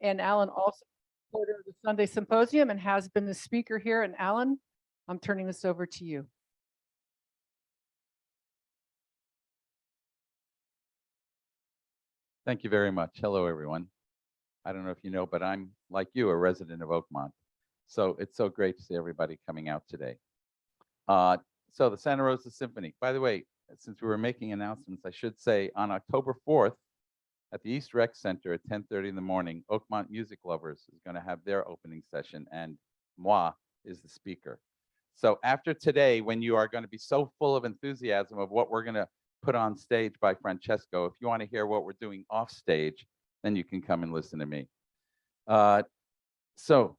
And Alan also supporter of the Sunday Symposium and has been the speaker here. And Alan, I'm turning this over to you. Thank you very much. Hello, everyone. I don't know if you know, but I'm, like you, a resident of Oakmont. So it's so great to see everybody coming out today. So the Santa Rosa Symphony, by the way, since we were making announcements, I should say on October 4th at the East Rec Center at 10:30 in the morning, Oakmont Music Lovers is going to have their opening session, and moi is the speaker. So after today, when you are going to be so full of enthusiasm of what we're going to put on stage by Francesco, if you want to hear what we're doing off stage, then you can come and listen to me. So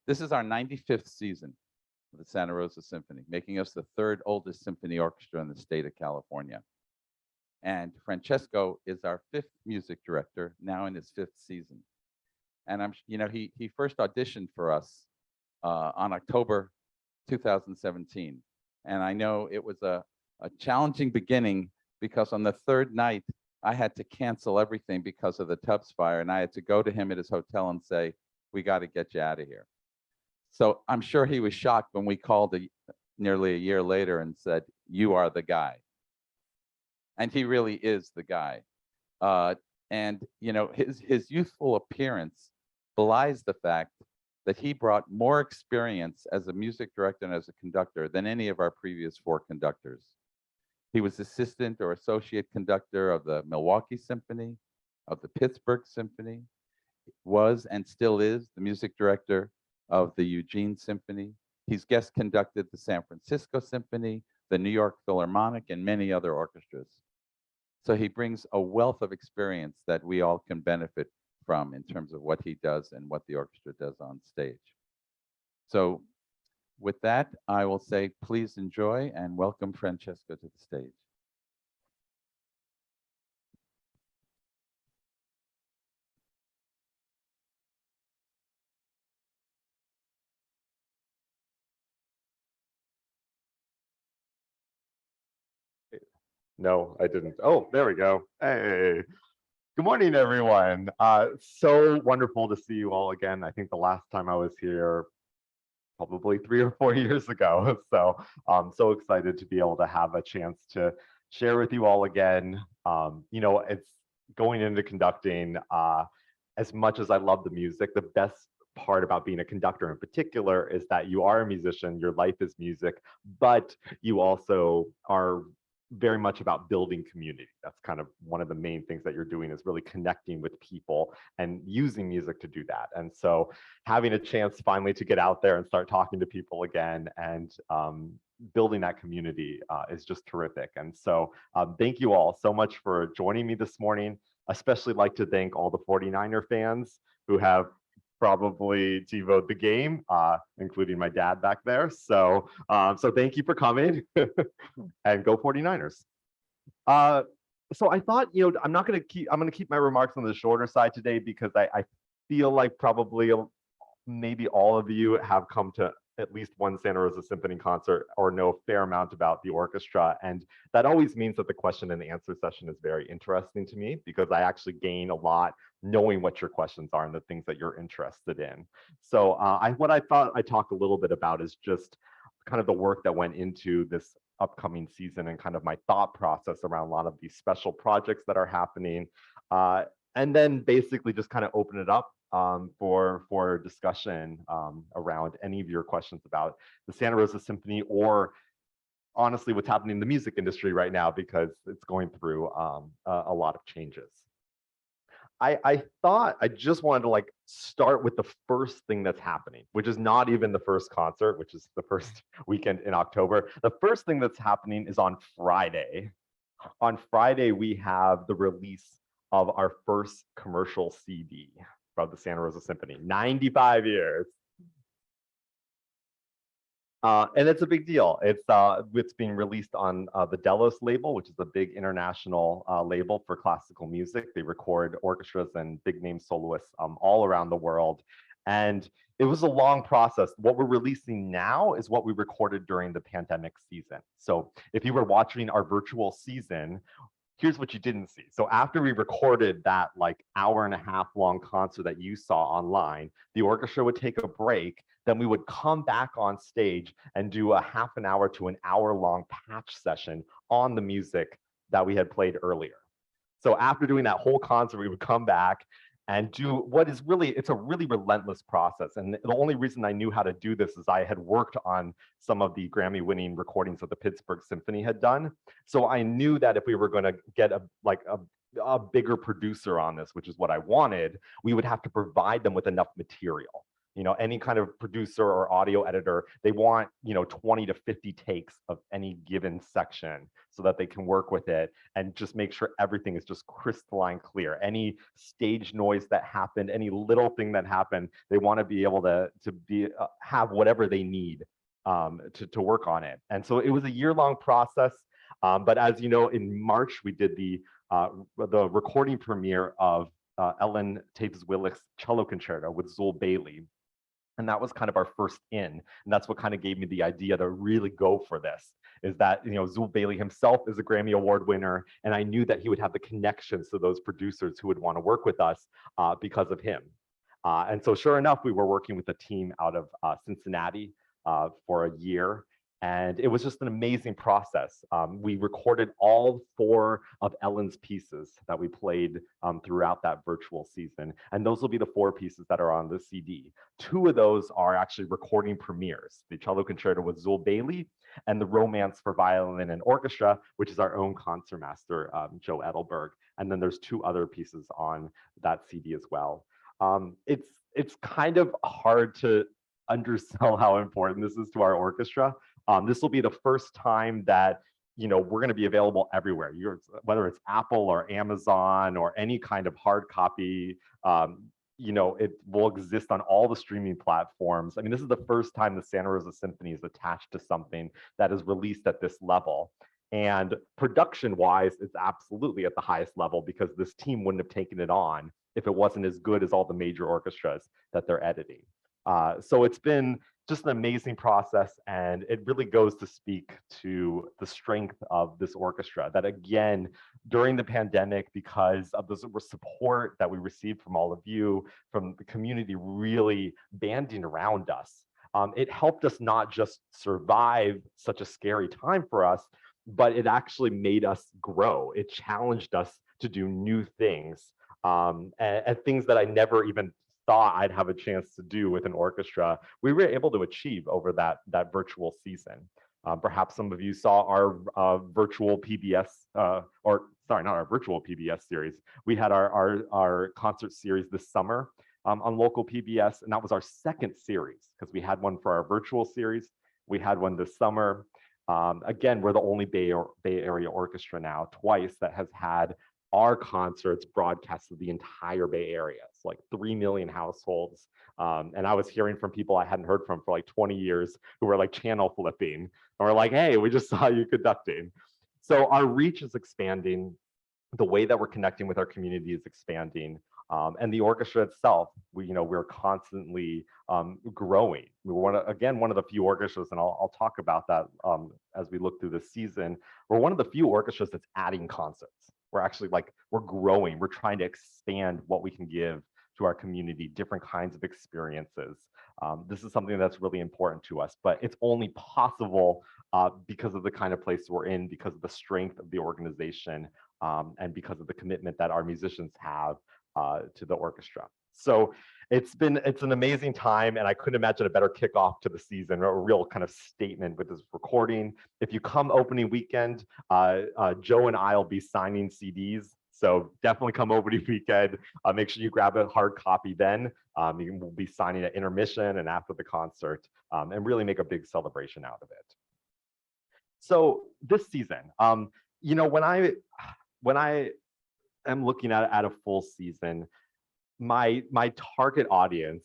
this is our 95th season of the Santa Rosa Symphony, making us the third oldest symphony orchestra in the state of California. And Francesco is our fifth music director, now in his fifth season. And he first auditioned for us on October 2017. And I know it was a challenging beginning because on the third night, I had to cancel everything because of the Tubbs fire. And I had to go to him at his hotel and say, we got to get you out of here. So I'm sure he was shocked when we called nearly a year later and said, you are the guy. And he really is the guy. And his youthful appearance belies the fact that he brought more experience as a music director and as a conductor than any of our previous four conductors. He was assistant or associate conductor of the Milwaukee Symphony, of the Pittsburgh Symphony, was and still is the music director of the Eugene Symphony. He's guest conducted the San Francisco Symphony, the New York Philharmonic, and many other orchestras. So he brings a wealth of experience that we all can benefit from in terms of what he does and what the orchestra does on stage. So with that, I will say, please enjoy and welcome Francesco to the stage. No, I didn't. Oh, there we go. Hey, good morning, everyone. So wonderful to see you all again. I think the last time I was here, probably 3 or 4 years ago. So I'm so excited to be able to have a chance to share with you all again. It's going into conducting. As much as I love the music, the best part about being a conductor in particular is that you are a musician, your life is music, but you also are very much about building community. That's kind of one of the main things that you're doing, is really connecting with people and using music to do that. And so having a chance finally to get out there and start talking to people again and building that community is just terrific. And so thank you all so much for joining me this morning. Especially like to thank all the 49er fans who have probably TiVo'd the game, including my dad back there. So thank you for coming and go 49ers. So I thought, I'm going to keep my remarks on the shorter side today because I feel like probably maybe all of you have come to at least one Santa Rosa Symphony concert or know a fair amount about the orchestra. And that always means that the question and answer session is very interesting to me because I actually gain a lot knowing what your questions are and the things that you're interested in. So what I thought I'd talk a little bit about is just kind of the work that went into this upcoming season and kind of my thought process around a lot of these special projects that are happening. And then basically just kind of open it up for discussion around any of your questions about the Santa Rosa Symphony or honestly what's happening in the music industry right now because it's going through a lot of changes. I thought I just wanted to start with the first thing that's happening, which is not even the first concert, which is the first weekend in October. The first thing that's happening is on Friday. On Friday, we have the release of our first commercial CD from the Santa Rosa Symphony, 95 years. And it's a big deal. It's being released on the Delos label, which is a big international label for classical music. They record orchestras and big name soloists all around the world. And it was a long process. What we're releasing now is what we recorded during the pandemic season. So if you were watching our virtual season, here's what you didn't see. So after we recorded that like hour-and-a-half long concert that you saw online, the orchestra would take a break. Then we would come back on stage and do a half an hour to an hour-long patch session on the music that we had played earlier. So after doing that whole concert, we would come back and do what is really, it's a really relentless process. And the only reason I knew how to do this is I had worked on some of the Grammy-winning recordings that the Pittsburgh Symphony had done. So I knew that if we were going to get a bigger producer on this, which is what I wanted, we would have to provide them with enough material. You know, any kind of producer or audio editor, they want, 20 to 50 takes of any given section so that they can work with it and just make sure everything is just crystalline clear. Any stage noise that happened, any little thing that happened, they want to be able to have whatever they need to work on it. And so it was a year-long process. But as you know, in March, we did the recording premiere of Ellen Tapes-Willich's Cello Concerto with Zul Bailey. And that was kind of our first in. And that's what kind of gave me the idea to really go for this, is that, Zul Bailey himself is a Grammy Award winner. And I knew that he would have the connections to those producers who would want to work with us because of him. And so sure enough, we were working with a team out of Cincinnati for a year. And it was just an amazing process. We recorded all 4 of Ellen's pieces that we played throughout that virtual season. And those will be the 4 pieces that are on the CD. 2 of those are actually recording premieres, the Cello Concerto with Zul Bailey and the Romance for Violin and Orchestra, which is our own concertmaster, Joe Edelberg. And then there's 2 other pieces on that CD as well. It's kind of hard to undersell how important this is to our orchestra. This will be the first time that we're going to be available everywhere. Whether it's Apple or Amazon or any kind of hard copy, it will exist on all the streaming platforms. I mean, this is the first time the Santa Rosa Symphony is attached to something that is released at this level. And production-wise, it's absolutely at the highest level because this team wouldn't have taken it on if it wasn't as good as all the major orchestras that they're editing. So it's been just an amazing process, and it really goes to speak to the strength of this orchestra that, again, during the pandemic, because of the support that we received from all of you, from the community really banding around us, it helped us not just survive such a scary time for us, but it actually made us grow. It challenged us to do new things, and things that I never even thought I'd have a chance to do with an orchestra, we were able to achieve over that virtual season. Perhaps some of you saw our virtual PBS, or sorry, not our virtual PBS series. We had our concert series this summer on local PBS, and that was our 2nd series because we had one for our virtual series. We had one this summer. Again, we're the only Bay Area orchestra now twice that has had our concerts broadcast to the entire Bay Area. It's like 3 million households. And I was hearing from people I hadn't heard from for like 20 years who were like channel flipping and were like, hey, we just saw you conducting. So our reach is expanding. The way that we're connecting with our community is expanding. And the orchestra itself, we're constantly growing. We're one of the few orchestras, and I'll talk about that as we look through the season. We're one of the few orchestras that's adding concerts. We're actually we're growing. We're trying to expand what we can give to our community, different kinds of experiences. This is something that's really important to us, but it's only possible because of the kind of place we're in, because of the strength of the organization, and because of the commitment that our musicians have to the orchestra. So it's an amazing time, and I couldn't imagine a better kickoff to the season, a real kind of statement with this recording. If you come opening weekend, Joe and I will be signing CDs. So definitely come opening weekend. Make sure you grab a hard copy then. We'll be signing at intermission and after the concert, and really make a big celebration out of it. So this season, when I am looking at a full season, my target audience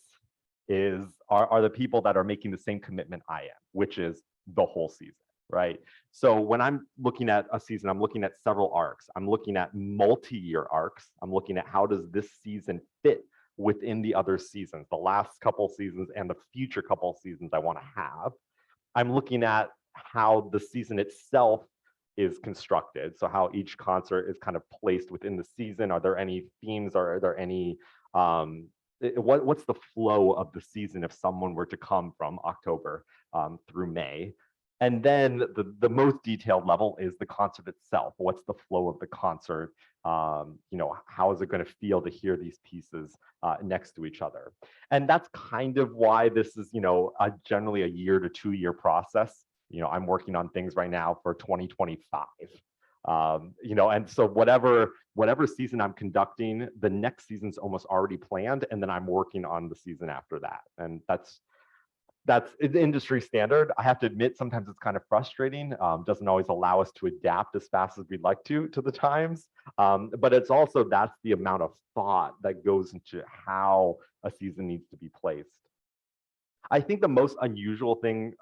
are the people that are making the same commitment I am, which is the whole season, right? So when I'm looking at a season, I'm looking at several arcs. I'm looking at multi-year arcs. I'm looking at how does this season fit within the other seasons, the last couple seasons and the future couple seasons I want to have. I'm looking at how the season itself is constructed. So how each concert is kind of placed within the season. Are there any themes? Are there any, what's the flow of the season if someone were to come from October through May? And then the most detailed level is the concert itself. What's the flow of the concert? How is it going to feel to hear these pieces next to each other? And that's kind of why this is, generally a 1 to 2 year process. I'm working on things right now for 2025. And so whatever season I'm conducting, the next season's almost already planned, and then I'm working on the season after that. And that's industry standard. I have to admit, sometimes it's kind of frustrating. Doesn't always allow us to adapt as fast as we'd like to the times. But it's also, that's the amount of thought that goes into how a season needs to be placed. I think the most unusual thing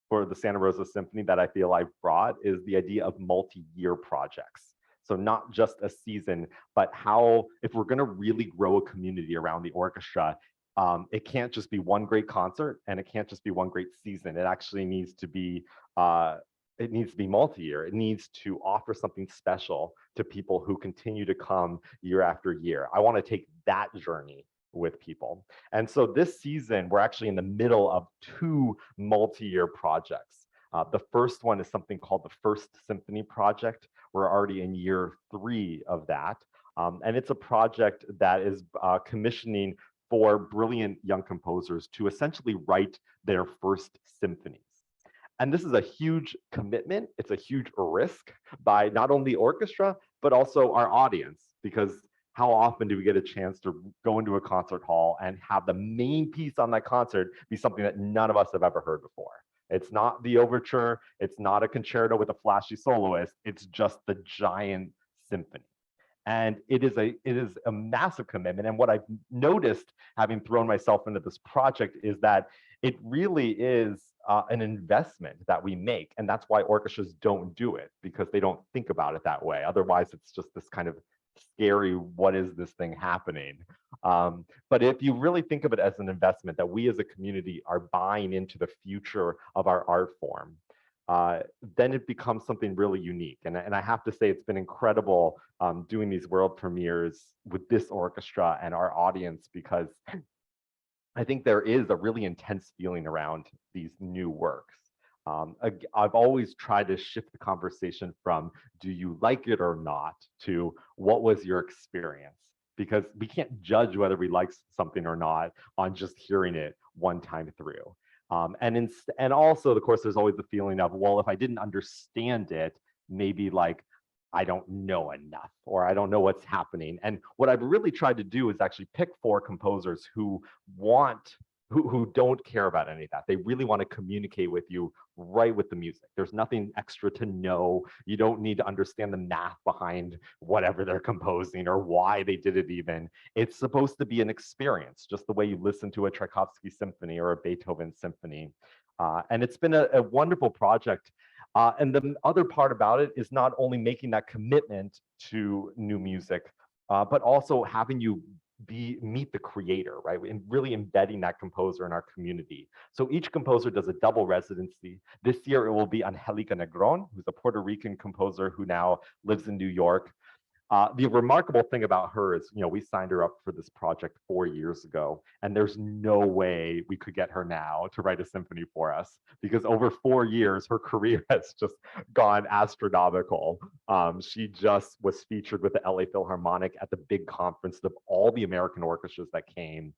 for the Santa Rosa Symphony that I feel I've brought is the idea of multi-year projects. So not just a season, but how, if we're going to really grow a community around the orchestra, it can't just be one great concert and it can't just be one great season. It actually needs to be multi-year. It needs to offer something special to people who continue to come year after year. I want to take that journey with people. And so this season, we're actually in the middle of 2 multi-year projects. The first one is something called the First Symphony Project. We're already in year 3 of that. And it's a project that is commissioning for brilliant young composers to essentially write their first symphonies. And this is a huge commitment. It's a huge risk by not only the orchestra, but also our audience, because how often do we get a chance to go into a concert hall and have the main piece on that concert be something that none of us have ever heard before? It's not the overture. It's not a concerto with a flashy soloist. It's just the giant symphony. And it is a massive commitment. And what I've noticed, having thrown myself into this project, is that it really is an investment that we make. And that's why orchestras don't do it, because they don't think about it that way. Otherwise, it's just this kind of scary, what is this thing happening? But if you really think of it as an investment that we as a community are buying into the future of our art form, then it becomes something really unique. And I have to say, it's been incredible doing these world premieres with this orchestra and our audience, because I think there is a really intense feeling around these new works. I've always tried to shift the conversation from do you like it or not to what was your experience? Because we can't judge whether we like something or not on just hearing it one time through. And also, of course, there's always the feeling of, well, if I didn't understand it, maybe like I don't know enough, or I don't know what's happening. And what I've really tried to do is actually pick 4 composers who don't care about any of that. They really want to communicate with you right with the music. There's nothing extra to know. You don't need to understand the math behind whatever they're composing or why they did it even. It's supposed to be an experience, just the way you listen to a Tchaikovsky symphony or a Beethoven symphony. And it's been a wonderful project. And the other part about it is not only making that commitment to new music, but also having you meet the creator, right? And really embedding that composer in our community. So each composer does a double residency. This year it will be Angelica Negron, who's a Puerto Rican composer who now lives in New York. The remarkable thing about her is, we signed her up for this project 4 years ago, and there's no way we could get her now to write a symphony for us, because over 4 years, her career has just gone astronomical. She just was featured with the LA Philharmonic at the big conference of all the American orchestras that came.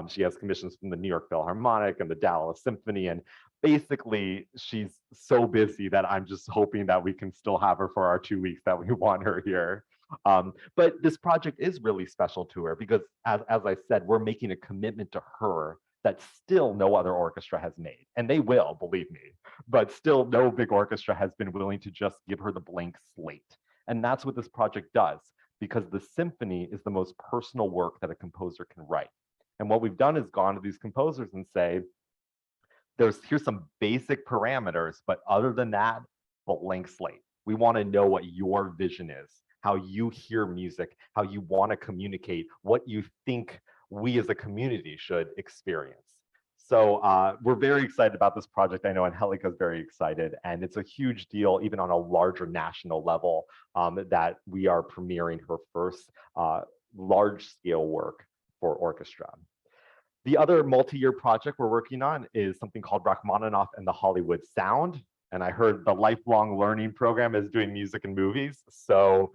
She has commissions from the New York Philharmonic and the Dallas Symphony, and basically she's so busy that I'm just hoping that we can still have her for our 2 weeks that we want her here. But this project is really special to her because, as I said, we're making a commitment to her that still no other orchestra has made. And they will, believe me, but still no big orchestra has been willing to just give her the blank slate. And that's what this project does, because the symphony is the most personal work that a composer can write. And what we've done is gone to these composers and say, here's some basic parameters, but other than that, blank slate. We want to know what your vision is, how you hear music, how you want to communicate, what you think we as a community should experience. So we're very excited about this project. I know Angelica is very excited, and it's a huge deal, even on a larger national level, that we are premiering her first large-scale work for orchestra. The other multi-year project we're working on is something called Rachmaninoff and the Hollywood Sound. And I heard the lifelong learning program is doing music and movies. So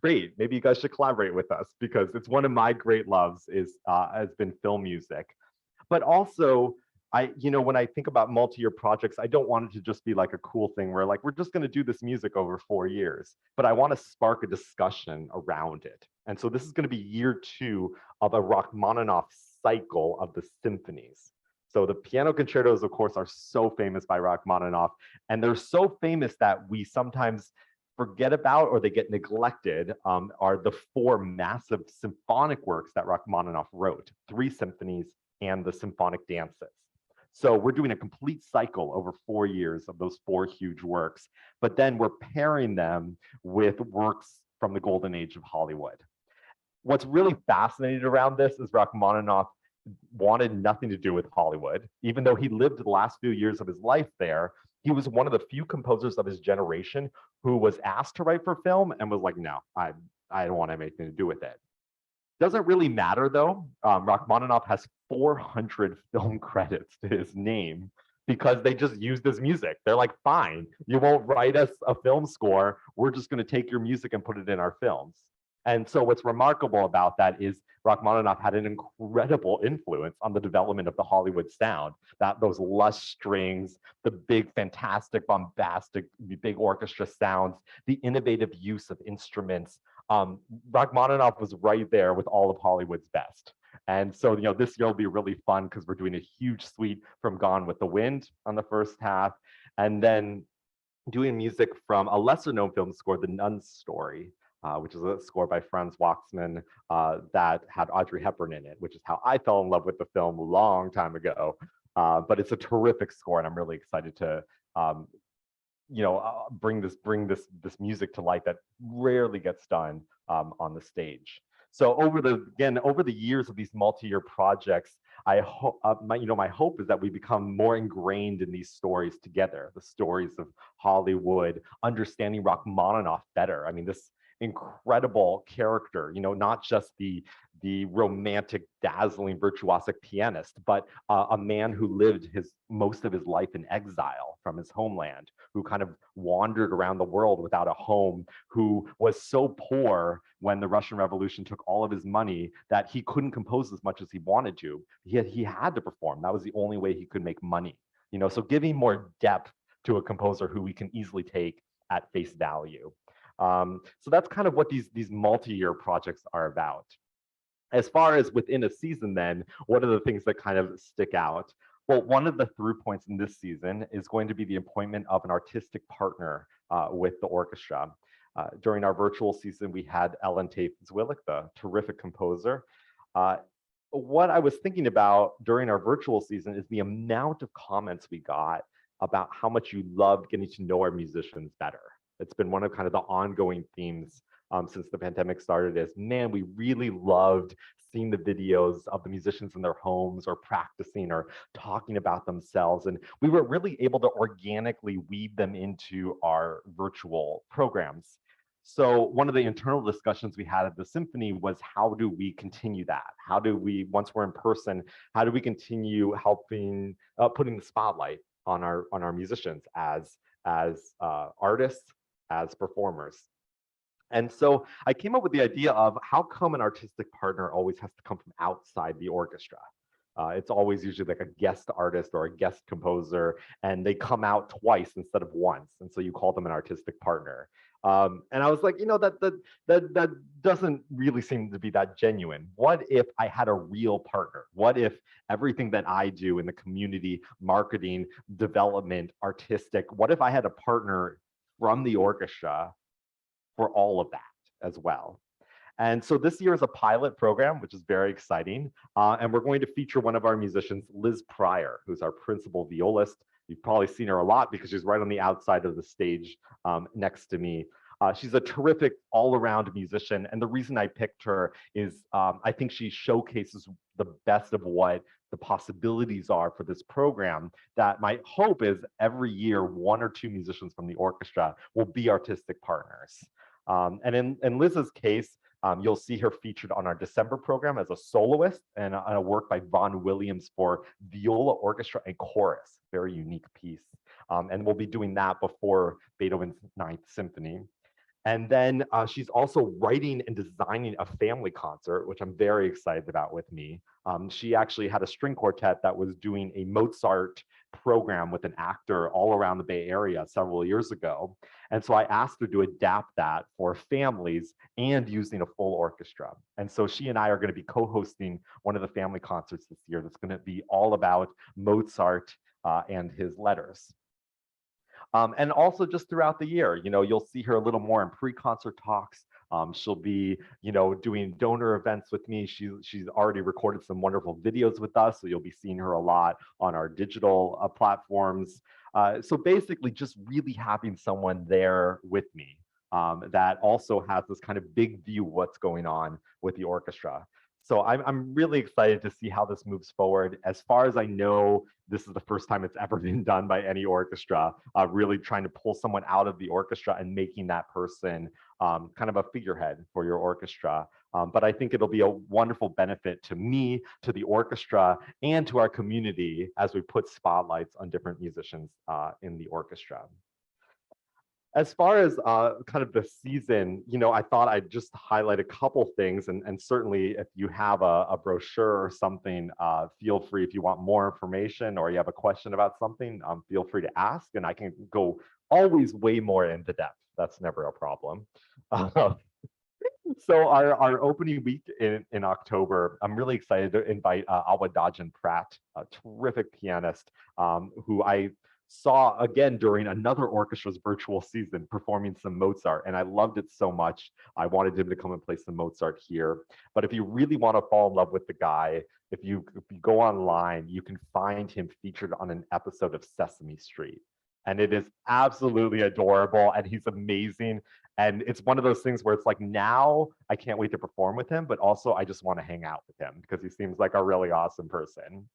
great, maybe you guys should collaborate with us, because it's one of my great loves has been film music. But also, when I think about multi-year projects, I don't want it to just be like a cool thing where like, we're just going to do this music over 4 years, but I want to spark a discussion around it. And so this is going to be year 2 of a Rachmaninoff cycle of the symphonies. So the piano concertos, of course, are so famous by Rachmaninoff, and they're so famous that we sometimes forget about, or they get neglected, are the 4 massive symphonic works that Rachmaninoff wrote, 3 symphonies and the symphonic dances. So we're doing a complete cycle over 4 years of those 4 huge works, but then we're pairing them with works from the golden age of Hollywood. What's really fascinating around this is Rachmaninoff wanted nothing to do with Hollywood. Even though he lived the last few years of his life there, he was one of the few composers of his generation who was asked to write for film and was like, no, I don't want to have anything to do with it. Doesn't really matter though. Rachmaninoff has 400 film credits to his name because they just used his music. They're like, fine, you won't write us a film score. We're just going to take your music and put it in our films. And so what's remarkable about that is Rachmaninoff had an incredible influence on the development of the Hollywood sound, those lush strings, the big, fantastic, bombastic, big orchestra sounds, the innovative use of instruments. Rachmaninoff was right there with all of Hollywood's best. And so, this year will be really fun because we're doing a huge suite from Gone with the Wind on the first half, and then doing music from a lesser known film score, The Nun's Story, which is a score by Franz Waxman that had Audrey Hepburn in it, which is how I fell in love with the film a long time ago. But it's a terrific score, and I'm really excited to bring this music to light that rarely gets done on the stage. So over the years of these multi-year projects, I hope my hope is that we become more ingrained in these stories together, the stories of Hollywood, understanding Rachmaninoff better. I mean, this incredible character, not just the romantic, dazzling, virtuosic pianist, but a man who lived most of his life in exile from his homeland, who kind of wandered around the world without a home, who was so poor when the Russian Revolution took all of his money that he couldn't compose as much as he wanted to. He had to perform. That was the only way he could make money. So giving more depth to a composer who we can easily take at face value. So that's kind of what these multi-year projects are about. As far as within a season then, what are the things that kind of stick out? Well, one of the through points in this season is going to be the appointment of an artistic partner with the orchestra. During our virtual season, we had Ellen Tafe-Zwillik, the terrific composer. What I was thinking about during our virtual season is the amount of comments we got about how much you loved getting to know our musicians better. It's been one of kind of the ongoing themes since the pandemic started is, man, we really loved seeing the videos of the musicians in their homes or practicing or talking about themselves. And we were really able to organically weave them into our virtual programs. So one of the internal discussions we had at the Symphony was, how do we continue that? How do we, once we're in person, how do we continue helping, putting the spotlight on our musicians as artists, as performers? And so I came up with the idea of, how come an artistic partner always has to come from outside the orchestra? It's always usually like a guest artist or a guest composer, and they come out twice instead of once. And so you call them an artistic partner. And I was like, that doesn't really seem to be that genuine. What if I had a real partner? What if everything that I do in the community, marketing, development, artistic, what if I had a partner from the orchestra for all of that as well? And so this year is a pilot program, which is very exciting. And we're going to feature one of our musicians, Liz Pryor, who's our principal violist. You've probably seen her a lot because she's right on the outside of the stage next to me. She's a terrific all-around musician, and the reason I picked her is I think she showcases the best of what the possibilities are for this program. That my hope is every year, 1 or 2 musicians from the orchestra will be artistic partners. And in Liz's case, you'll see her featured on our December program as a soloist and a work by Vaughan Williams for viola, orchestra, and chorus. Very unique piece. And we'll be doing that before Beethoven's Ninth Symphony. And then she's also writing and designing a family concert, which I'm very excited about with me. She actually had a string quartet that was doing a Mozart program with an actor all around the Bay Area several years ago. And so I asked her to adapt that for families and using a full orchestra. And so she and I are going to be co-hosting one of the family concerts this year that's going to be all about Mozart and his letters. And also just throughout the year, you'll see her a little more in pre-concert talks. She'll be, doing donor events with me. She's already recorded some wonderful videos with us, so you'll be seeing her a lot on our digital platforms. So basically just really having someone there with me that also has this kind of big view of what's going on with the orchestra. So I'm really excited to see how this moves forward. As far as I know, this is the first time it's ever been done by any orchestra, really trying to pull someone out of the orchestra and making that person kind of a figurehead for your orchestra. But I think it'll be a wonderful benefit to me, to the orchestra, and to our community as we put spotlights on different musicians in the orchestra. As far as kind of the season, I thought I'd just highlight a couple things, and certainly if you have a brochure or something, feel free. If you want more information or you have a question about something, feel free to ask, and I can go always way more into depth. That's never a problem. So our opening week in October, I'm really excited to invite Awadajan Pratt, a terrific pianist who I saw again during another orchestra's virtual season performing some Mozart, and I loved it so much. I wanted him to come and play some Mozart here. But if you really want to fall in love with the guy, if you go online, you can find him featured on an episode of Sesame Street. And it is absolutely adorable, and he's amazing. And it's one of those things where it's like, now I can't wait to perform with him, but also I just want to hang out with him because he seems like a really awesome person.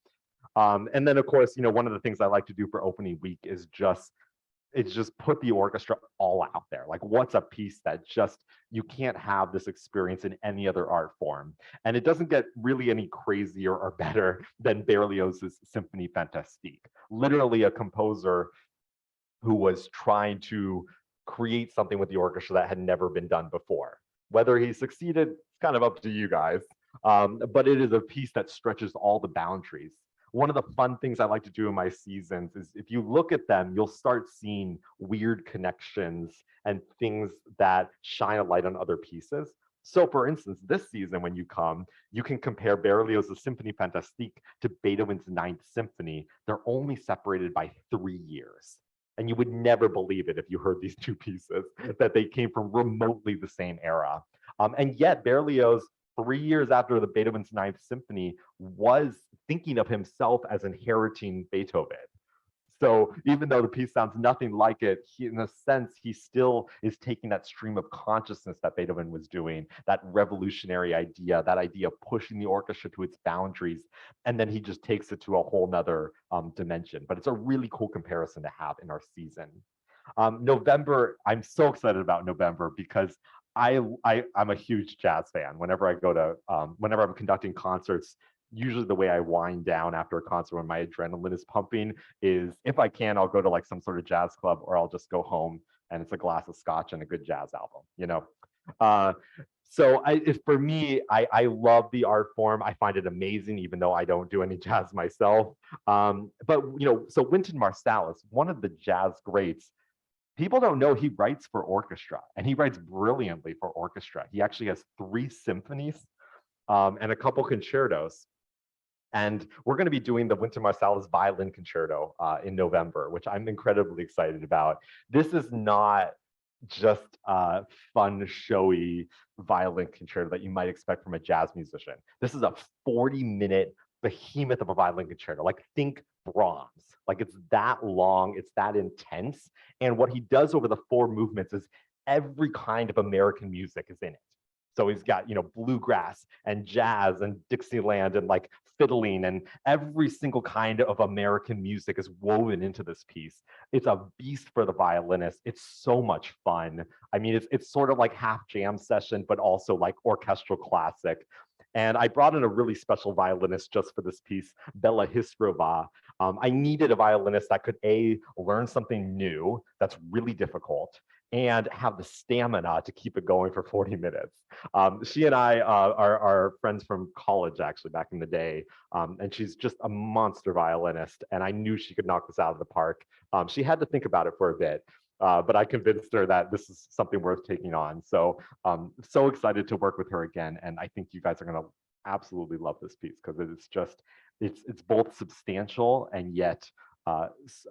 And then, of course, one of the things I like to do for opening week is just put the orchestra all out there. Like, what's a piece that just, you can't have this experience in any other art form. And it doesn't get really any crazier or better than Berlioz's Symphony Fantastique. Literally a composer who was trying to create something with the orchestra that had never been done before. Whether he succeeded, it's kind of up to you guys. But it is a piece that stretches all the boundaries. One of the fun things I like to do in my seasons is if you look at them, you'll start seeing weird connections and things that shine a light on other pieces. So for instance, this season, when you come, you can compare Berlioz's Symphony Fantastique to Beethoven's Ninth Symphony. They're only separated by 3 years. And you would never believe it if you heard these two pieces, that they came from remotely the same era. And yet Berlioz, 3 years after the Beethoven's Ninth Symphony, was thinking of himself as inheriting Beethoven. So even though the piece sounds nothing like it, in a sense, he still is taking that stream of consciousness that Beethoven was doing, that revolutionary idea, that idea of pushing the orchestra to its boundaries, and then he just takes it to a whole nother dimension. But it's a really cool comparison to have in our season. November, I'm so excited about November because I'm a huge jazz fan. Whenever I go to, whenever I'm conducting concerts, usually the way I wind down after a concert when my adrenaline is pumping is, if I can, I'll go to like some sort of jazz club, or I'll just go home and it's a glass of scotch and a good jazz album, So for me, I love the art form. I find it amazing, even though I don't do any jazz myself. But so Wynton Marsalis, one of the jazz greats, people don't know he writes for orchestra, and he writes brilliantly for orchestra. He actually has 3 symphonies and a couple concertos. And we're going to be doing the Wynton Marsalis Violin Concerto in November, which I'm incredibly excited about. This is not just a fun, showy violin concerto that you might expect from a jazz musician. This is a 40-minute behemoth of a violin concerto. Like, think Brahms. Like, it's that long, it's that intense. And what he does over the 4 movements is every kind of American music is in it. So he's got, bluegrass and jazz and Dixieland and like fiddling, and every single kind of American music is woven into this piece. It's a beast for the violinist. It's so much fun. I mean, it's sort of like half jam session, but also like orchestral classic. And I brought in a really special violinist just for this piece, Bella Histrova. I needed a violinist that could learn something new that's really difficult, and have the stamina to keep it going for 40 minutes. She and I are friends from college, actually, back in the day. And she's just a monster violinist. And I knew she could knock this out of the park. She had to think about it for a bit. But I convinced her that this is something worth taking on. So so excited to work with her again. And I think you guys are going to absolutely love this piece, because it's both substantial, and yet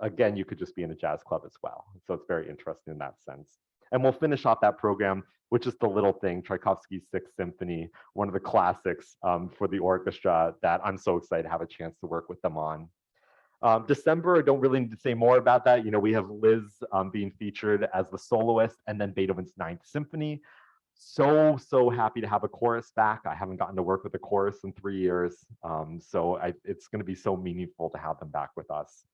again, you could just be in a jazz club as well. So it's very interesting in that sense. And we'll finish off that program with just the little thing, Tchaikovsky's Sixth Symphony, one of the classics for the orchestra that I'm so excited to have a chance to work with them on. December, I don't really need to say more about that. We have Liz being featured as the soloist, and then Beethoven's Ninth Symphony. So happy to have a chorus back. I haven't gotten to work with a chorus in 3 years. So it's going to be so meaningful to have them back with us.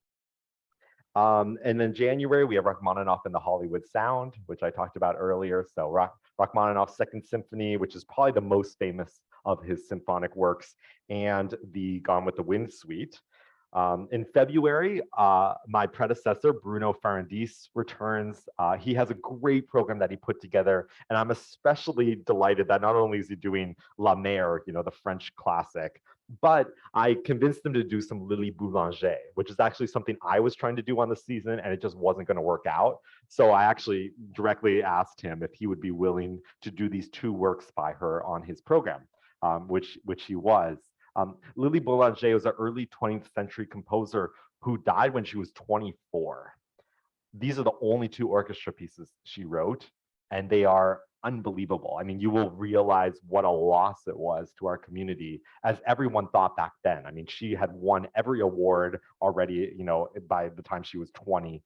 And then January, we have Rachmaninoff and the Hollywood Sound, which I talked about earlier. So Rachmaninoff's Second Symphony, which is probably the most famous of his symphonic works, and the Gone with the Wind suite. In February, my predecessor, Bruno Farandis, returns. He has a great program that he put together, and I'm especially delighted that not only is he doing La Mer, the French classic, but I convinced him to do some Lily Boulanger, which is actually something I was trying to do on the season, and it just wasn't going to work out. So I actually directly asked him if he would be willing to do these 2 works by her on his program, which he was. Lily Boulanger was an early 20th century composer who died when she was 24. These are the only 2 orchestra pieces she wrote, and they are unbelievable. I mean, you will realize what a loss it was to our community, as everyone thought back then. I mean, she had won every award already, by the time she was 20.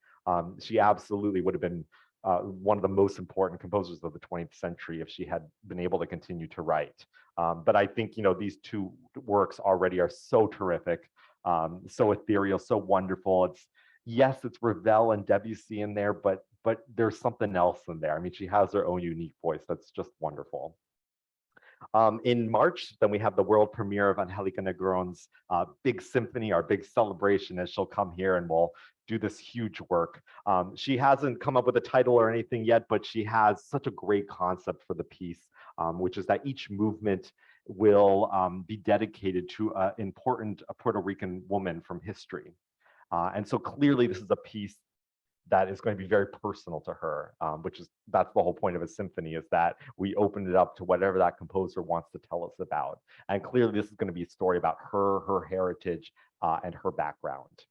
She absolutely would have been one of the most important composers of the 20th century if she had been able to continue to write. But I think, these 2 works already are so terrific, so ethereal, so wonderful. It's Ravel and Debussy in there, but there's something else in there. I mean, she has her own unique voice that's just wonderful. In March, then we have the world premiere of Angelica Negron's big symphony, our big celebration, as she'll come here and we'll do this huge work. She hasn't come up with a title or anything yet, but she has such a great concept for the piece, which is that each movement will be dedicated to an important Puerto Rican woman from history. And so clearly this is a piece that is going to be very personal to her, that's the whole point of a symphony, is that we open it up to whatever that composer wants to tell us about. And clearly this is going to be a story about her heritage, and her background.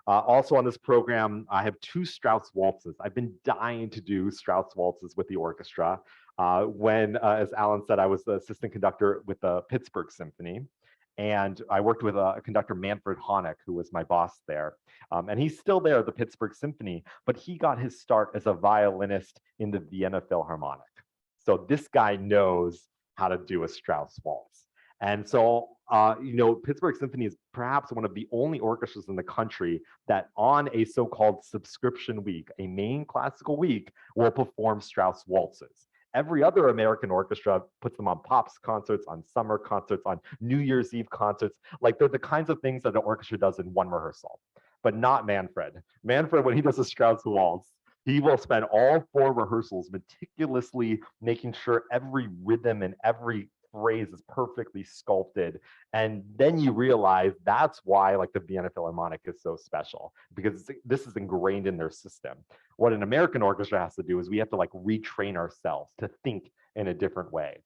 Also on this program, I have 2 Strauss waltzes. I've been dying to do Strauss waltzes with the orchestra. When, as Alan said, I was the assistant conductor with the Pittsburgh Symphony. And I worked with conductor Manfred Honeck, who was my boss there. And he's still there at the Pittsburgh Symphony, but he got his start as a violinist in the Vienna Philharmonic. So this guy knows how to do a Strauss waltz. And so, Pittsburgh Symphony is perhaps one of the only orchestras in the country that on a so-called subscription week, a main classical week, will perform Strauss waltzes. Every other American orchestra puts them on Pops concerts, on summer concerts, on New Year's Eve concerts. Like, they're the kinds of things that an orchestra does in one rehearsal, but not Manfred. Manfred, when he does a Strauss waltz, he will spend all 4 rehearsals meticulously making sure every rhythm and every phrase is perfectly sculpted. And then you realize that's why, like, the Vienna Philharmonic is so special, because this is ingrained in their system. What an American orchestra has to do is we have to like retrain ourselves to think in a different way.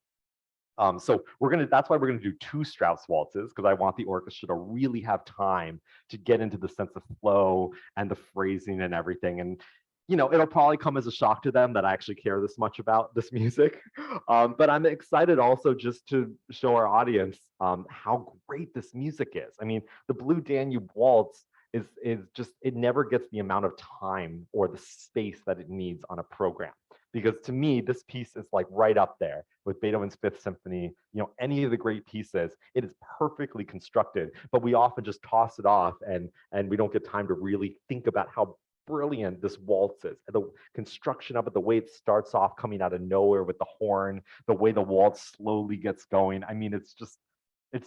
So that's why we're gonna do 2 Strauss waltzes, because I want the orchestra to really have time to get into the sense of flow and the phrasing and everything. And it'll probably come as a shock to them that I actually care this much about this music. But I'm excited also just to show our audience how great this music is. I mean, the Blue Danube Waltz is just, it never gets the amount of time or the space that it needs on a program, because to me, this piece is like right up there with Beethoven's Fifth Symphony, any of the great pieces. It is perfectly constructed, but we often just toss it off and we don't get time to really think about how brilliant this waltz is. The construction of it, the way it starts off coming out of nowhere with the horn, the way the waltz slowly gets going. I mean, it's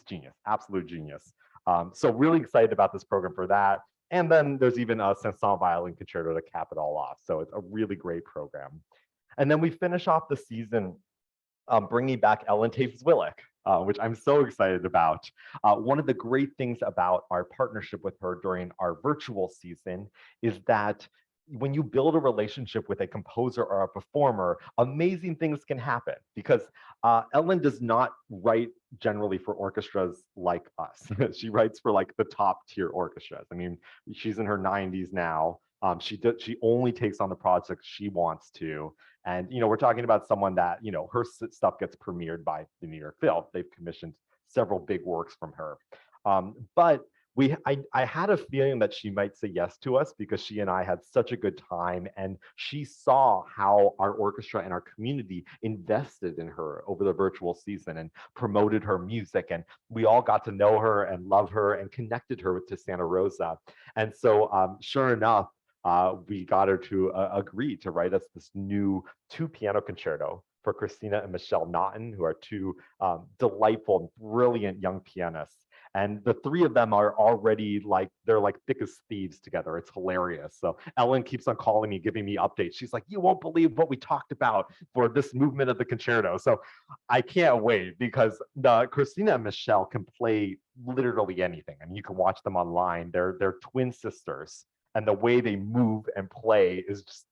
genius, absolute genius. So really excited about this program for that. And then there's even a Saint-Saëns violin concerto to cap it all off. So it's a really great program. And then we finish off the season bringing back Ellen Taves-Willick, which I'm so excited about. One of the great things about our partnership with her during our virtual season is that when you build a relationship with a composer or a performer, amazing things can happen, because Ellen does not write generally for orchestras like us. She writes for like the top tier orchestras. I mean, she's in her 90s now. She only takes on the projects she wants to. And, we're talking about someone that, her stuff gets premiered by the New York Film. They've commissioned several big works from her. But I had a feeling that she might say yes to us because she and I had such a good time, and she saw how our orchestra and our community invested in her over the virtual season and promoted her music, and we all got to know her and love her and connected her to Santa Rosa. And so sure enough, we got her to agree to write us this new 2-piano concerto for Christina and Michelle Naughton, who are two delightful, brilliant young pianists. And the three of them are already they're like thick as thieves together. It's hilarious. So Ellen keeps on calling me, giving me updates. She's like, you won't believe what we talked about for this movement of the concerto. So I can't wait, because Christina and Michelle can play literally anything. I mean, you can watch them online. They're twin sisters, and the way they move and play is just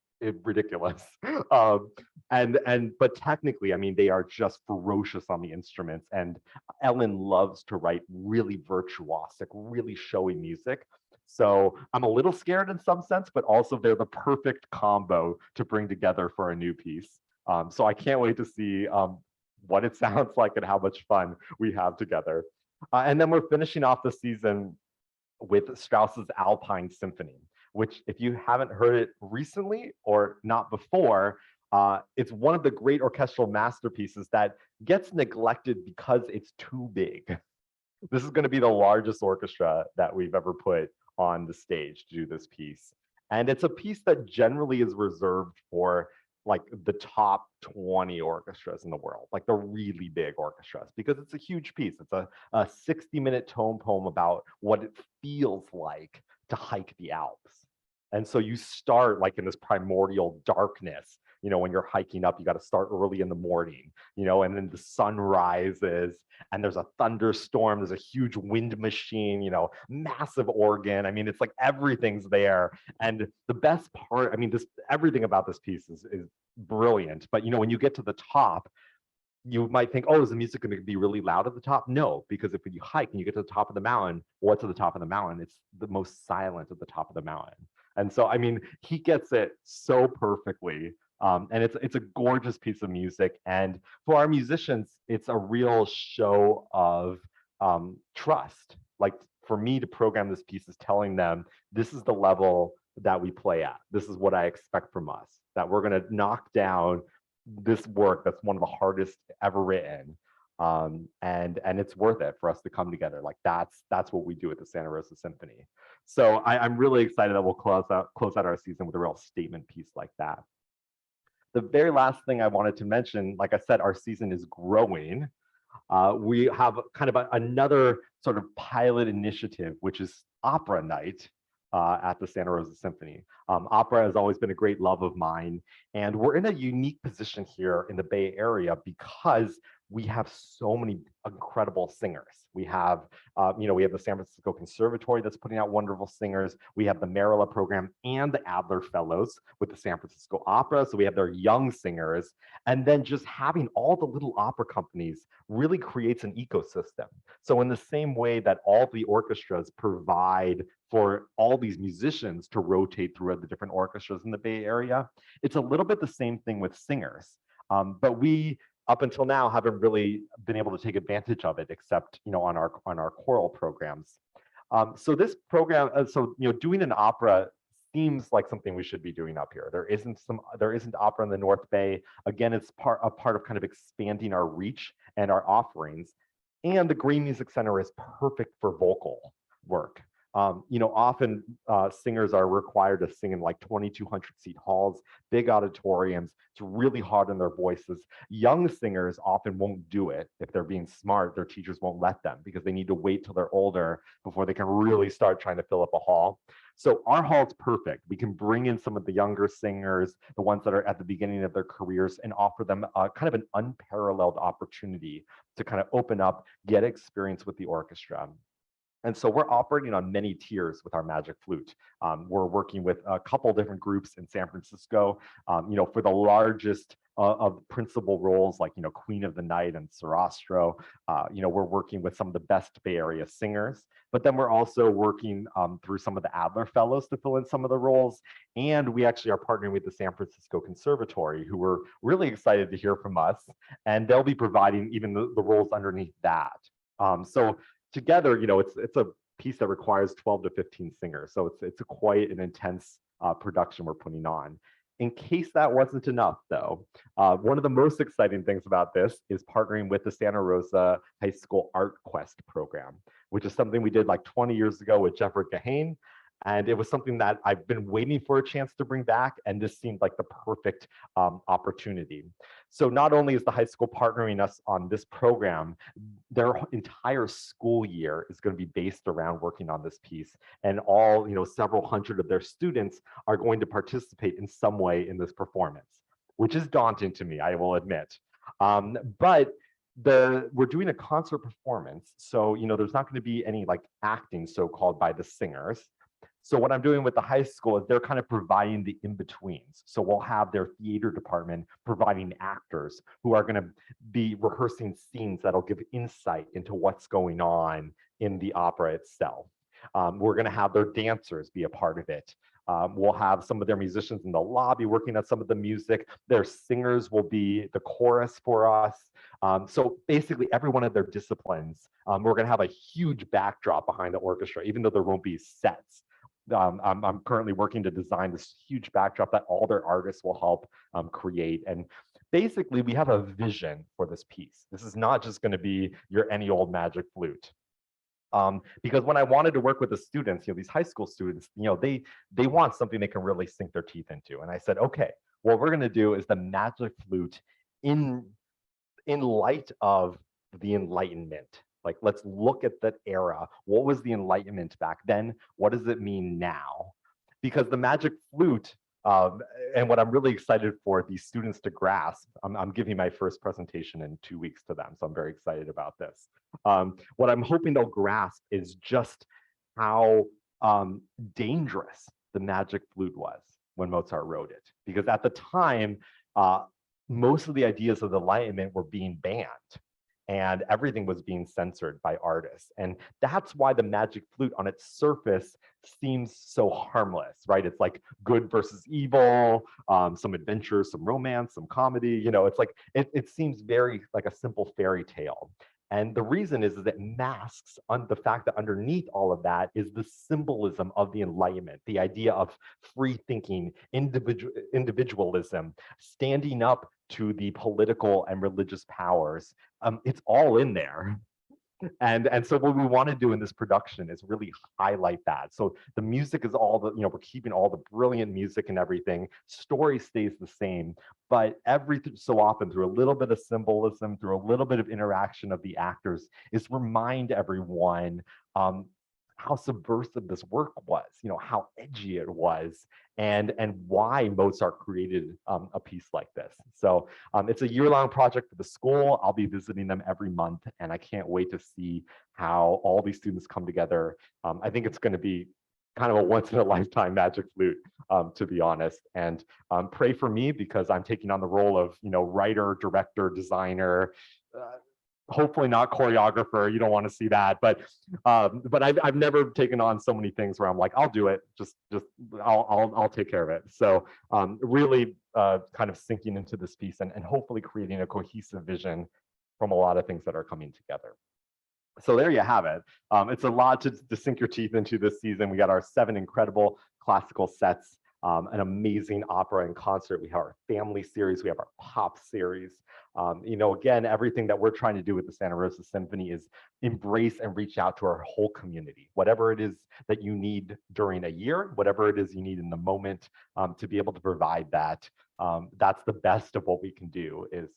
ridiculous. But technically, I mean, they are just ferocious on the instruments, and Ellen loves to write really virtuosic, really showy music. So I'm a little scared in some sense, but also they're the perfect combo to bring together for a new piece. So I can't wait to see what it sounds like and how much fun we have together. And then we're finishing off the season with Strauss's Alpine Symphony, which, if you haven't heard it recently or not before, it's one of the great orchestral masterpieces that gets neglected because it's too big. This is going to be the largest orchestra that we've ever put on the stage to do this piece. And it's a piece that generally is reserved for like the top 20 orchestras in the world, like the really big orchestras, because it's a huge piece. It's a 60-minute tone poem about what it feels like to hike the Alps. And so you start like in this primordial darkness, when you're hiking up, you got to start early in the morning, and then the sun rises and there's a thunderstorm, there's a huge wind machine, massive organ. I mean, it's like everything's there. And the best part, I mean, everything about this piece is brilliant. But, when you get to the top, you might think, oh, is the music going to be really loud at the top? No, because if you hike and you get to the top of the mountain, what's at the top of the mountain? It's the most silent at the top of the mountain. And so, I mean, he gets it so perfectly. And it's a gorgeous piece of music. And for our musicians, it's a real show of trust. Like, for me to program this piece is telling them, this is the level that we play at. This is what I expect from us, that we're going to knock down this work that's one of the hardest ever written. And it's worth it for us to come together. Like, that's what we do at the Santa Rosa Symphony. So I'm really excited that we'll close out our season with a real statement piece like that. The very last thing I wanted to mention, like I said, our season is growing. We have kind of another sort of pilot initiative, which is opera night at the Santa Rosa Symphony. Opera has always been a great love of mine, and we're in a unique position here in the Bay Area because we have so many incredible singers. We have, we have the San Francisco Conservatory that's putting out wonderful singers. We have the Marilla program and the Adler Fellows with the San Francisco Opera. So we have their young singers. And then just having all the little opera companies really creates an ecosystem. So in the same way that all the orchestras provide for all these musicians to rotate throughout the different orchestras in the Bay Area, it's a little bit the same thing with singers. But we, up until now, haven't really been able to take advantage of it, except on our choral programs. So this program, doing an opera seems like something we should be doing up here. There isn't opera in the North Bay. Again, it's a part of kind of expanding our reach and our offerings. And the Green Music Center is perfect for vocal work. Often singers are required to sing in like 2,200 seat halls, big auditoriums. It's really hard on their voices. Young singers often won't do it. If they're being smart, their teachers won't let them because they need to wait till they're older before they can really start trying to fill up a hall. So our hall's perfect. We can bring in some of the younger singers, the ones that are at the beginning of their careers, and offer them kind of an unparalleled opportunity to kind of open up, get experience with the orchestra. And so we're operating on many tiers with our Magic Flute. We're working with a couple different groups in San Francisco, for the largest of principal roles like, Queen of the Night and Sarastro. We're working with some of the best Bay Area singers, but then we're also working through some of the Adler Fellows to fill in some of the roles. And we actually are partnering with the San Francisco Conservatory, who we're really excited to hear from us. And they'll be providing even the roles underneath that. So together, it's a piece that requires 12 to 15 singers. So it's quite an intense production we're putting on. In case that wasn't enough, though, one of the most exciting things about this is partnering with the Santa Rosa High School Art Quest program, which is something we did like 20 years ago with Jeffrey Gahane. And it was something that I've been waiting for a chance to bring back, and this seemed like the perfect opportunity. So not only is the high school partnering us on this program, their entire school year is going to be based around working on this piece, and all several hundred of their students are going to participate in some way in this performance, which is daunting to me, I will admit. But we're doing a concert performance, so there's not going to be any like acting so-called by the singers. So what I'm doing with the high school is they're kind of providing the in-betweens. So we'll have their theater department providing actors who are going to be rehearsing scenes that'll give insight into what's going on in the opera itself. We're going to have their dancers be a part of it. We'll have some of their musicians in the lobby working on some of the music. Their singers will be the chorus for us. So basically every one of their disciplines, we're going to have a huge backdrop behind the orchestra, even though there won't be sets. I'm currently working to design this huge backdrop that all their artists will help create. And basically, we have a vision for this piece. This is not just going to be your any old Magic Flute. Because when I wanted to work with the students, these high school students, they want something they can really sink their teeth into. And I said, okay, what we're going to do is the Magic Flute in light of the Enlightenment. Like, let's look at that era. What was the Enlightenment back then? What does it mean now? Because the Magic Flute, and what I'm really excited for these students to grasp, I'm giving my first presentation in 2 weeks to them, so I'm very excited about this. What I'm hoping they'll grasp is just how dangerous the Magic Flute was when Mozart wrote it. Because at the time, most of the ideas of the Enlightenment were being banned, and everything was being censored by artists. And that's why the Magic Flute on its surface seems so harmless, right? It's like good versus evil, some adventure, some romance, some comedy, it's like, it seems very like a simple fairy tale. And the reason is it masks on the fact that underneath all of that is the symbolism of the Enlightenment, the idea of free thinking, individualism, standing up to the political and religious powers. It's all in there. And so what we want to do in this production is really highlight that. So the music is all the, we're keeping all the brilliant music and everything. Story stays the same, but every so often through a little bit of symbolism, through a little bit of interaction of the actors, is remind everyone how subversive this work was, how edgy it was, and why Mozart created a piece like this. So it's a year-long project for the school. I'll be visiting them every month, and I can't wait to see how all these students come together. I think it's going to be kind of a once-in-a-lifetime Magic Flute, to be honest. And pray for me, because I'm taking on the role of writer, director, designer, hopefully not choreographer. You don't want to see that, but I've never taken on so many things where I'm like, I'll do it. Just I'll take care of it. So really kind of sinking into this piece and hopefully creating a cohesive vision from a lot of things that are coming together. So there you have it. It's a lot to sink your teeth into this season. We got our 7 incredible classical sets, an amazing opera and concert. We have our family series. We have our pop series. Again, everything that we're trying to do with the Santa Rosa Symphony is embrace and reach out to our whole community. Whatever it is that you need during a year, whatever it is you need in the moment, to be able to provide that. That's the best of what we can do is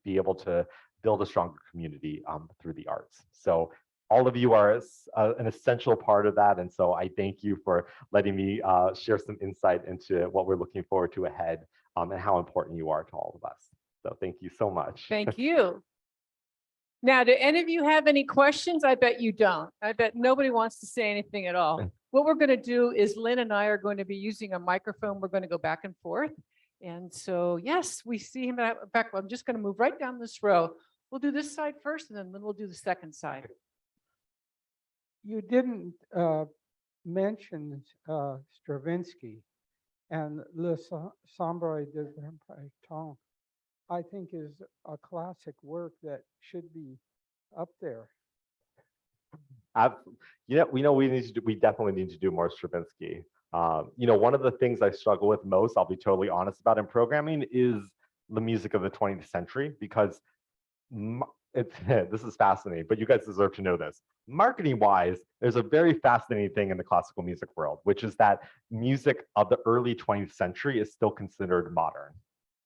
be able to build a stronger community through the arts. So all of you are an essential part of that. And so I thank you for letting me share some insight into what we're looking forward to ahead and how important you are to all of us. So thank you so much. Thank you. Now, do any of you have any questions? I bet you don't. I bet nobody wants to say anything at all. What we're going to do is Lynn and I are going to be using a microphone. We're going to go back and forth. And so, yes, we see him back. I'm just going to move right down this row. We'll do this side first, and then we'll do the second side. You didn't mention Stravinsky, and Le Sombre de Lecce-Chong, I think, is a classic work that should be up there. We definitely need to do more Stravinsky. One of the things I struggle with most, I'll be totally honest about in programming, is the music of the 20th century, because this is fascinating, but you guys deserve to know this. Marketing wise, there's a very fascinating thing in the classical music world, which is that music of the early 20th century is still considered modern.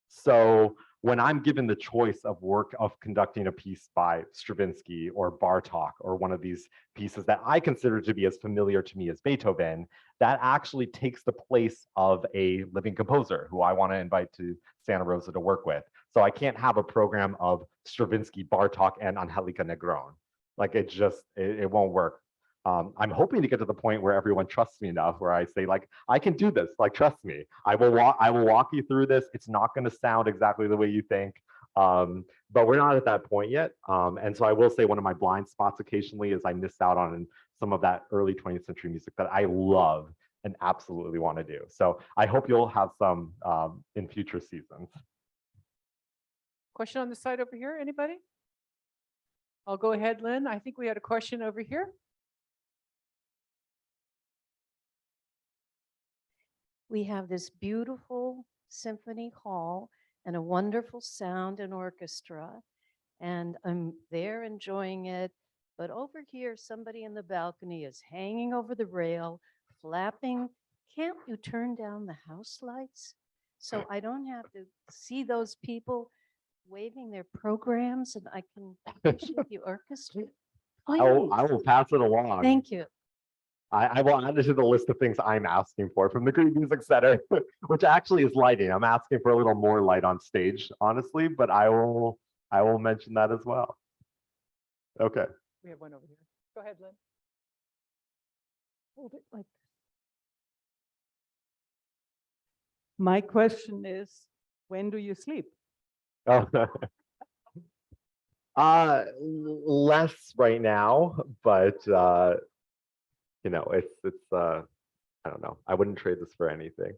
So when I'm given the choice of conducting a piece by Stravinsky or Bartók or one of these pieces that I consider to be as familiar to me as Beethoven, that actually takes the place of a living composer who I want to invite to Santa Rosa to work with. So I can't have a program of Stravinsky, Bartók, and Angelica Negron. Like it won't work. I'm hoping to get to the point where everyone trusts me enough, where I say, like, I can do this, like, trust me. I will walk you through this. It's not going to sound exactly the way you think, but we're not at that point yet. And so I will say one of my blind spots occasionally is I miss out on some of that early 20th century music that I love and absolutely want to do. So I hope you'll have some in future seasons. Question on the side over here, anybody? I'll go ahead, Lynn. I think we had a question over here. We have this beautiful symphony hall and a wonderful sound and orchestra, and I'm there enjoying it. But over here, somebody in the balcony is hanging over the rail, flapping. Can't you turn down the house lights so I don't have to see those people waving their programs and I can appreciate the orchestra? I Please. will pass it along. Thank you. I will add it to the list of things I'm asking for from the Greek Music Center, which actually is lighting. I'm asking for a little more light on stage, honestly, but I will mention that as well. Okay. We have one over here. Go ahead, Lynn. Hold it like this. My question is, when do you sleep? Oh. Less right now, but it's I don't know. I wouldn't trade this for anything.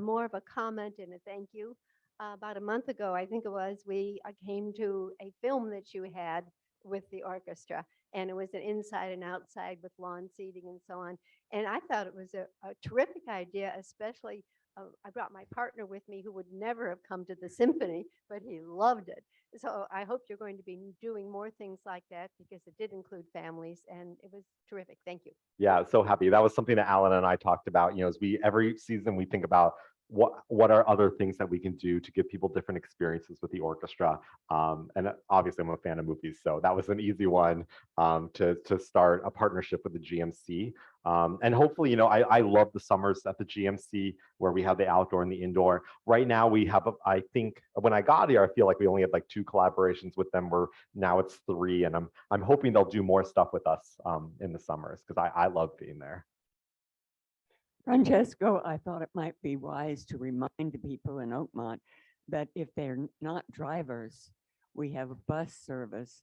More of a comment and a thank you. About a month ago, I think it was, I came to a film that you had with the orchestra, and it was an inside and outside with lawn seating and so on. And I thought it was a terrific idea, especially I brought my partner with me who would never have come to the symphony, but he loved it. So I hope you're going to be doing more things like that, because it did include families and it was terrific. Thank you. Yeah, so happy. That was something that Alan and I talked about. As every season we think about what are other things that we can do to give people different experiences with the orchestra. And obviously I'm a fan of movies, so that was an easy one to start a partnership with the GMC. And hopefully, I love the summers at the GMC where we have the outdoor and the indoor. Right now we have, I think when I got here, I feel like we only had like 2 collaborations with them, where now it's 3. And I'm hoping they'll do more stuff with us in the summers, because I love being there. Francesco, I thought it might be wise to remind people in Oakmont that if they're not drivers, we have a bus service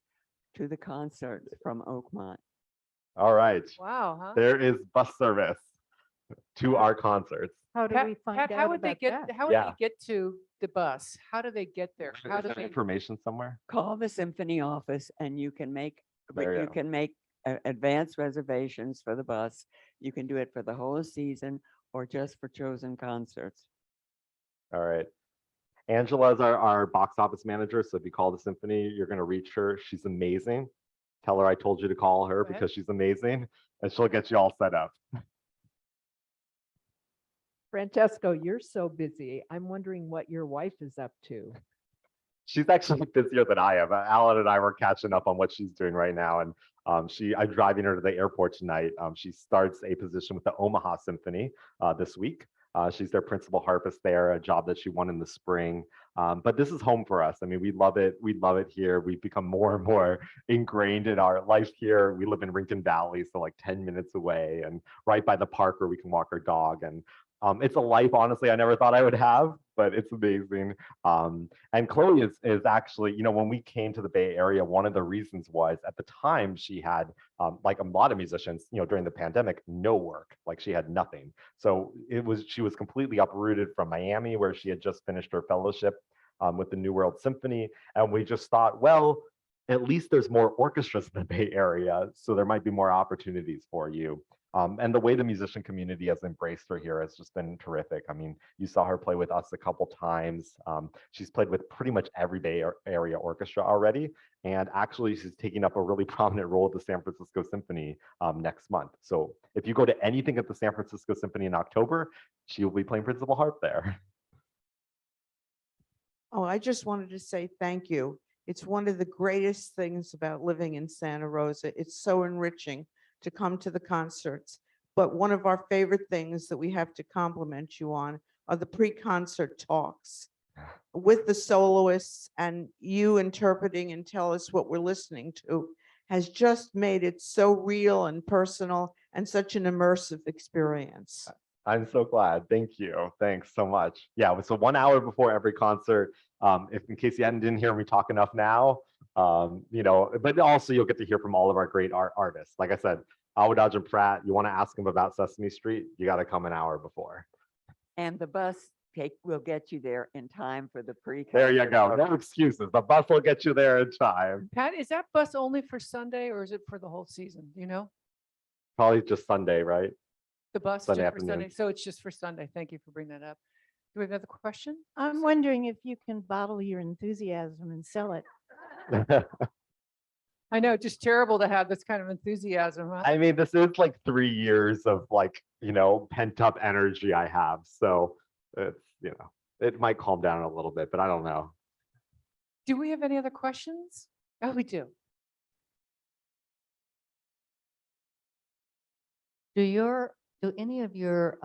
to the concerts from Oakmont. All right. Wow, huh? There is bus service to our concerts. How do Pat, we find Pat, out how would they about get, that? how would Yeah. they get to the bus? How do they get there? How Is do there they? information somewhere? Call the Symphony office and you can make, There you you go. can make advance reservations for the bus. You can do it for the whole season or just for chosen concerts. All right. Angela is our box office manager. So if you call the Symphony, you're going to reach her. She's amazing. Tell her I told you to call her Go ahead. because she's amazing and she'll get you all set up. Francesco, you're so busy. I'm wondering what your wife is up to. She's actually busier than I am. Alan and I were catching up on what she's doing right now. And I'm driving her to the airport tonight. She starts a position with the Omaha Symphony this week. She's their principal harpist there, a job that she won in the spring. But this is home for us. I mean, we love it. We love it here. We've become more and more ingrained in our life here. We live in Rincon Valley, so like 10 minutes away and right by the park where we can walk our dog. And it's a life, honestly, I never thought I would have, but it's amazing. And Chloe is actually, you know, when we came to the Bay Area, one of the reasons was at the time she had, like a lot of musicians, you know, during the pandemic, no work, like she had nothing. So she was completely uprooted from Miami, where she had just finished her fellowship with the New World Symphony. And we just thought, well, at least there's more orchestras in the Bay Area, so there might be more opportunities for you. And the way the musician community has embraced her here has just been terrific. I mean, you saw her play with us a couple times. She's played with pretty much every Bay Area orchestra already. And actually, she's taking up a really prominent role at the San Francisco Symphony next month. So if you go to anything at the San Francisco Symphony in October, she will be playing principal harp there. Oh, I just wanted to say thank you. It's one of the greatest things about living in Santa Rosa. It's so enriching to come to the concerts. But one of our favorite things that we have to compliment you on are the pre-concert talks with the soloists, and you interpreting and tell us what we're listening to has just made it so real and personal and such an immersive experience. I'm so glad. Thank you. Thanks so much. Yeah, so 1 hour before every concert. If in case you didn't hear me talk enough now, you know, but also you'll get to hear from all of our great artists. Like I said, Awadaj and Pratt, you want to ask them about Sesame Street, you got to come an hour before. And the bus will get you there in time for the pre. There you go. No excuses. The bus will get you there in time. Pat, is that bus only for Sunday or is it for the whole season? Do you know? Probably just Sunday, right? The bus Sunday just for Sunday. afternoon. So it's just for Sunday. Thank you for bringing that up. Do we have another question? I'm wondering if you can bottle your enthusiasm and sell it. I know, just terrible to have this kind of enthusiasm. Huh? I mean, this is like 3 years of like, you know, pent up energy I have. So it's, you know, it might calm down a little bit, but I don't know. Do we have any other questions? Oh, we do. Do any of your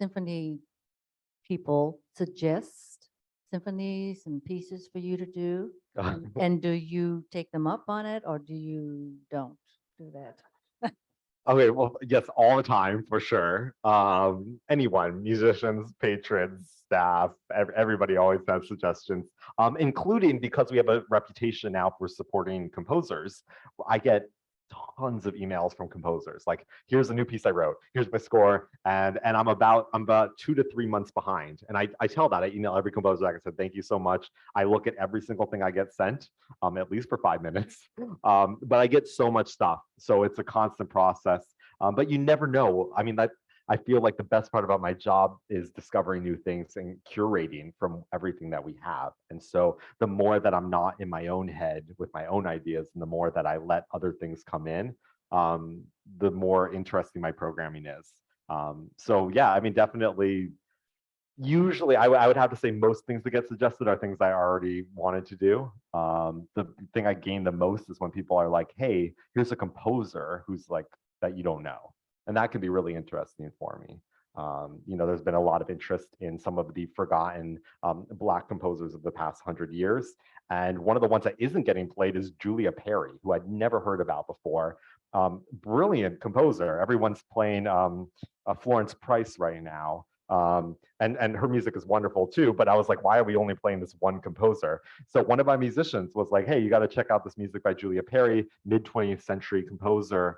symphony people suggest symphonies and pieces for you to do? And do you take them up on it or do you don't do that? Okay, well, yes, all the time for sure. Anyone, musicians, patrons, staff, everybody always has suggestions, including because we have a reputation now for supporting composers. I get tons of emails from composers like, here's a new piece I wrote, here's my score, and I'm about 2 to 3 months behind. And I tell that, I email every composer, like I said, thank you so much. I look at every single thing I get sent, at least for 5 minutes. But I get so much stuff, so it's a constant process. But you never know. I mean, I feel like the best part about my job is discovering new things and curating from everything that we have. And so the more that I'm not in my own head with my own ideas, and the more that I let other things come in, the more interesting my programming is. So yeah, I mean, definitely, usually I would have to say most things that get suggested are things I already wanted to do. The thing I gain the most is when people are like, hey, here's a composer who's like, that you don't know. And that can be really interesting for me. You know, there's been a lot of interest in some of the forgotten Black composers of the past 100 years. And one of the ones that isn't getting played is Julia Perry, who I'd never heard about before. Brilliant composer. Everyone's playing Florence Price right now. And her music is wonderful too, but I was like, why are we only playing this one composer? So one of my musicians was like, hey, you got to check out this music by Julia Perry, mid-20th century composer.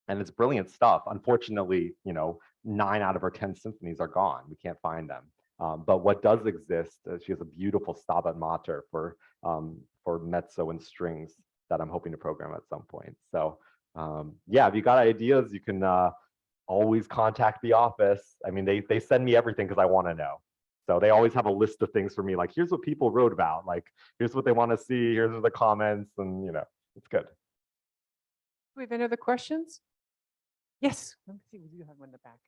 And it's brilliant stuff. Unfortunately, you know, 9 out of her 10 symphonies are gone. We can't find them. But what does exist, she has a beautiful Stabat Mater for mezzo and strings that I'm hoping to program at some point. So yeah, if you got ideas, you can always contact the office. I mean, they send me everything because I want to know. So they always have a list of things for me, like, here's what people wrote about, like, here's what they want to see, here's the comments, and you know, it's good. Do we have any other questions? Yes. Let me see, we do have one in the back.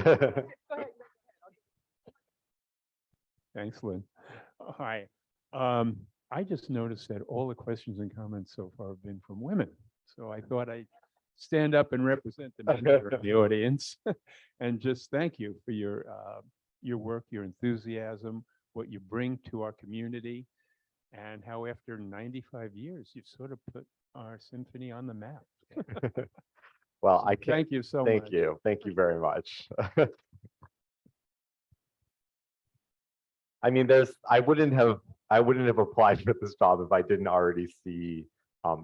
Go ahead. Thanks, Lynn. Hi. I just noticed that all the questions and comments so far have been from women. So I thought I'd stand up and represent the men that are in the audience and just thank you for your work, your enthusiasm, what you bring to our community, and how after 95 years, you've sort of put our symphony on the map. Well, I can't. Thank you so much. Thank you very much. I mean, I wouldn't have applied for this job if I didn't already see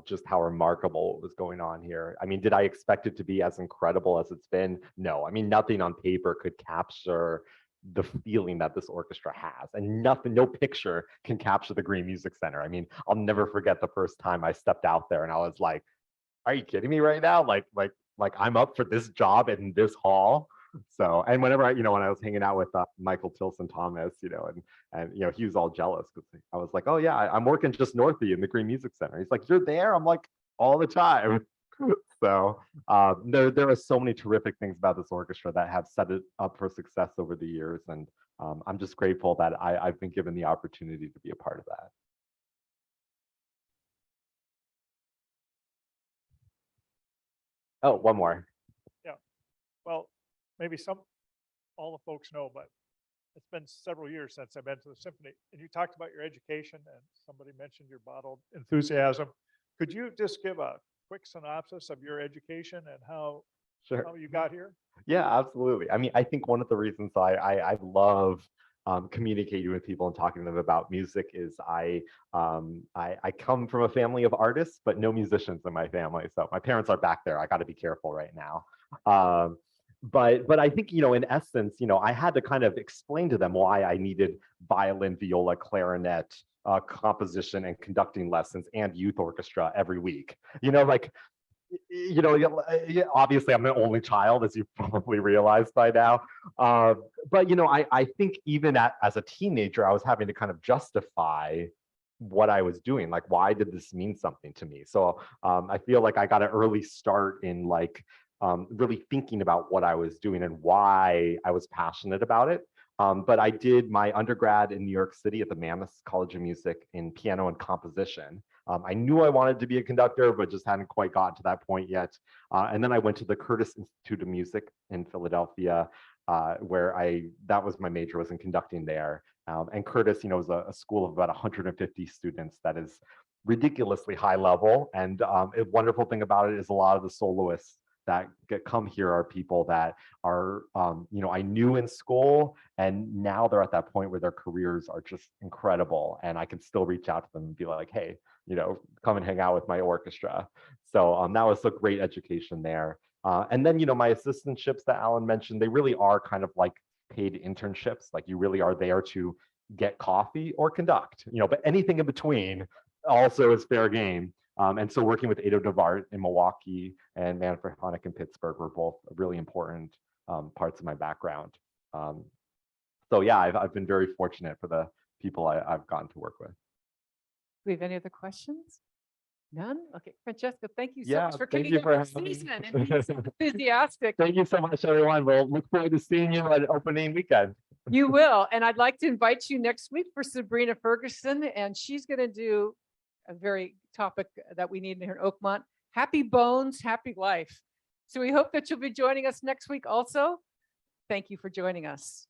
just how remarkable what was going on here. I mean, did I expect it to be as incredible as it's been? No. I mean, nothing on paper could capture the feeling that this orchestra has, and no picture can capture the Green Music Center. I mean, I'll never forget the first time I stepped out there and I was like, are you kidding me right now? Like I'm up for this job in this hall. So, and whenever when I was hanging out with Michael Tilson Thomas, and he was all jealous because I was like, oh yeah, I'm working just north of you in the Green Music Center. He's like, you're there? I'm like, all the time. So there are so many terrific things about this orchestra that have set it up for success over the years. And I'm just grateful that I've been given the opportunity to be a part of that. Oh, one more. Yeah. Well, maybe all the folks know, but it's been several years since I've been to the symphony. And you talked about your education, and somebody mentioned your bottled enthusiasm. Could you just give a quick synopsis of your education and how you got here? Yeah, absolutely. I mean, I think one of the reasons I love communicating with people and talking to them about music is I come from a family of artists, but no musicians in my family. So my parents are back there. I got to be careful right now. But I think, in essence, I had to kind of explain to them why I needed violin, viola, clarinet, composition and conducting lessons and youth orchestra every week. Obviously I'm an only child, as you've probably realized by now. But I think even as a teenager, I was having to kind of justify what I was doing. Like, why did this mean something to me? So I feel like I got an early start in really thinking about what I was doing and why I was passionate about it. But I did my undergrad in New York City at the Mammoth College of Music in piano and composition. I knew I wanted to be a conductor, but just hadn't quite gotten to that point yet. And then I went to the Curtis Institute of Music in Philadelphia, where that was my major, was in conducting there. And Curtis, is a school of about 150 students that is ridiculously high level. And a wonderful thing about it is a lot of the soloists that come here are people that are, I knew in school, and now they're at that point where their careers are just incredible. And I can still reach out to them and be like, hey, come and hang out with my orchestra. So that was a great education there. And then, my assistantships that Alan mentioned, they really are kind of like paid internships. Like, you really are there to get coffee or conduct, but anything in between also is fair game. And so working with Ado DeVart in Milwaukee and Manfred Honeck in Pittsburgh were both really important parts of my background. So yeah, I've been very fortunate for the people I've gotten to work with. Do we have any other questions? None? Okay, Francesco, thank you so Yeah, much for thank coming you in for this having me. season and being so enthusiastic. Thank you so much, everyone. We'll look forward to seeing you at opening weekend. You will, and I'd like to invite you next week for Sabrina Ferguson, and she's going to do a very topic that we need here in Oakmont: happy bones, happy life. So we hope that you'll be joining us next week also. Thank you for joining us.